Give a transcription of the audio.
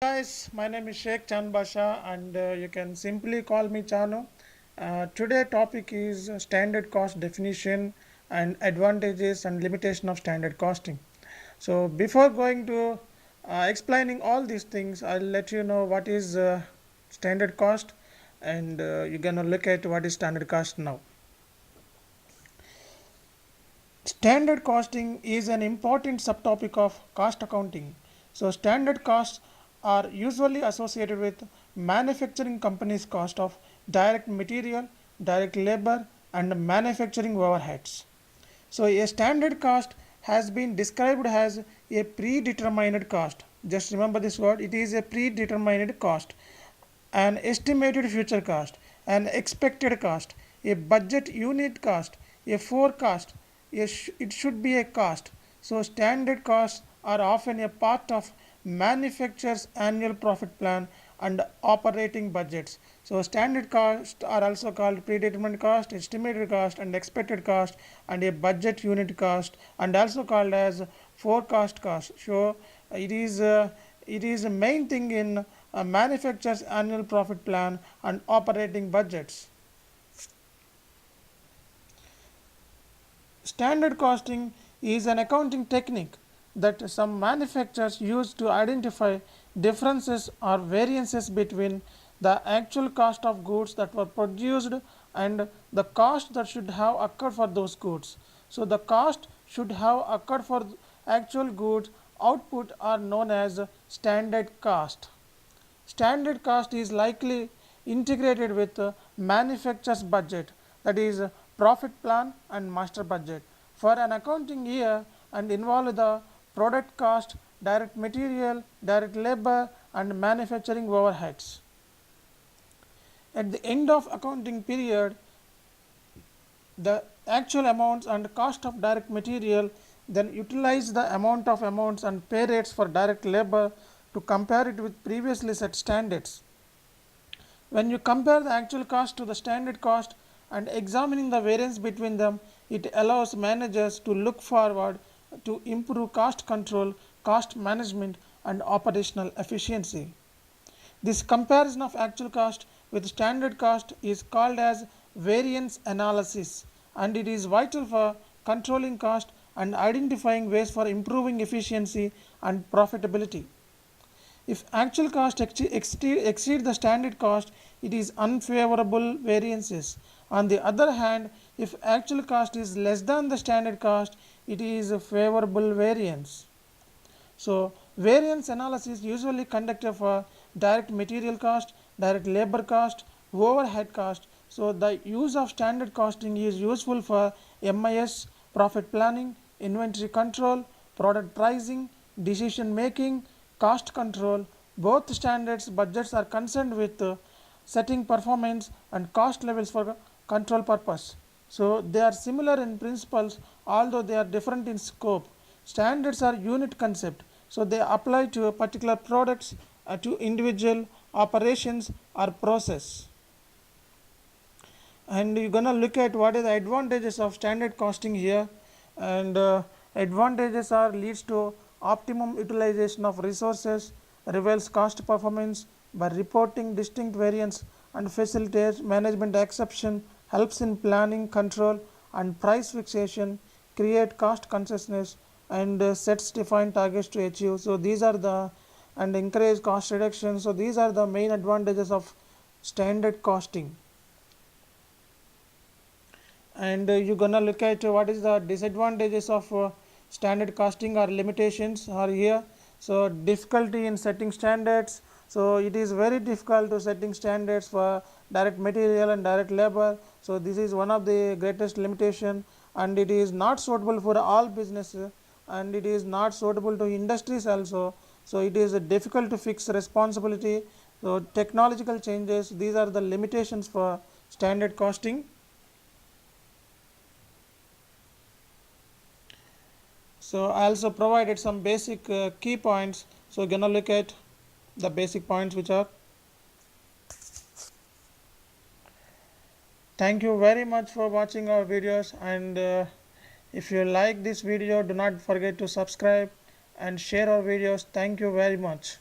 Guys, my name is Sheikh Chan Basha and you can simply call me Chanu. Today topic is standard cost definition and advantages and limitation of standard costing. So before going to explaining all these things, I'll let you know what is standard cost and you're gonna look at what is standard cost now. Standard costing is an important subtopic of cost accounting. So standard costs are usually associated with manufacturing companies' cost of direct material, direct labor, and manufacturing overheads. So a standard cost has been described as a predetermined cost. Just remember this word, it is a predetermined cost, an estimated future cost, an expected cost, a budget unit cost, a forecast, it should be a cost. So standard costs are often a part of manufacturer's annual profit plan and operating budgets. So standard costs are also called predetermined cost, estimated cost, and expected cost, and a budget unit cost, and also called as forecast cost. So it is a main thing in a manufacturer's annual profit plan and operating budgets. Standard costing is an accounting technique that some manufacturers use to identify differences or variances between the actual cost of goods that were produced and the cost that should have occurred for those goods. So the cost should have occurred for actual goods output are known as standard cost. Standard cost is likely integrated with manufacturer's budget, that is profit plan and master budget for an accounting year, and involve the product cost, direct material, direct labor, and manufacturing overheads. At the end of accounting period, the actual amounts and cost of direct material, then utilize the amounts and pay rates for direct labor to compare it with previously set standards. When you compare the actual cost to the standard cost and examining the variance between them, it allows managers to look forward to improve cost control, cost management, and operational efficiency. This comparison of actual cost with standard cost is called as variance analysis, and it is vital for controlling cost and identifying ways for improving efficiency and profitability. If actual cost exceed the standard cost, it is unfavorable variances. On the other hand, if actual cost is less than the standard cost, it is a favorable variance. So variance analysis usually conducted for direct material cost, direct labor cost, overhead cost. So the use of standard costing is useful for MIS, profit planning, inventory control, product pricing, decision making, cost control. Both standards budgets are concerned with setting performance and cost levels for control purpose. So they are similar in principles, although they are different in scope. Standards are unit concept, so they apply to particular products, to individual operations or process. And you're gonna look at what are the advantages of standard costing here, and advantages are leads to optimum utilization of resources, reveals cost performance by reporting distinct variance, and facilitates management exception, helps in planning control and price fixation, create cost consciousness, and sets defined targets to achieve. So these are the and encourage cost reduction. So these are the main advantages of standard costing. And you're gonna look at what is the disadvantages of standard costing or limitations are here. So difficulty in setting standards. So it is very difficult to setting standards for direct material and direct labor. So this is one of the greatest limitation, and it is not suitable for all businesses, and it is not suitable to industries also. So it is difficult to fix responsibility. So technological changes, these are the limitations for standard costing. So I also provided some basic key points. So gonna look at the basic points which are. Thank you very much for watching our videos, and if you like this video, do not forget to subscribe and share our videos. Thank you very much.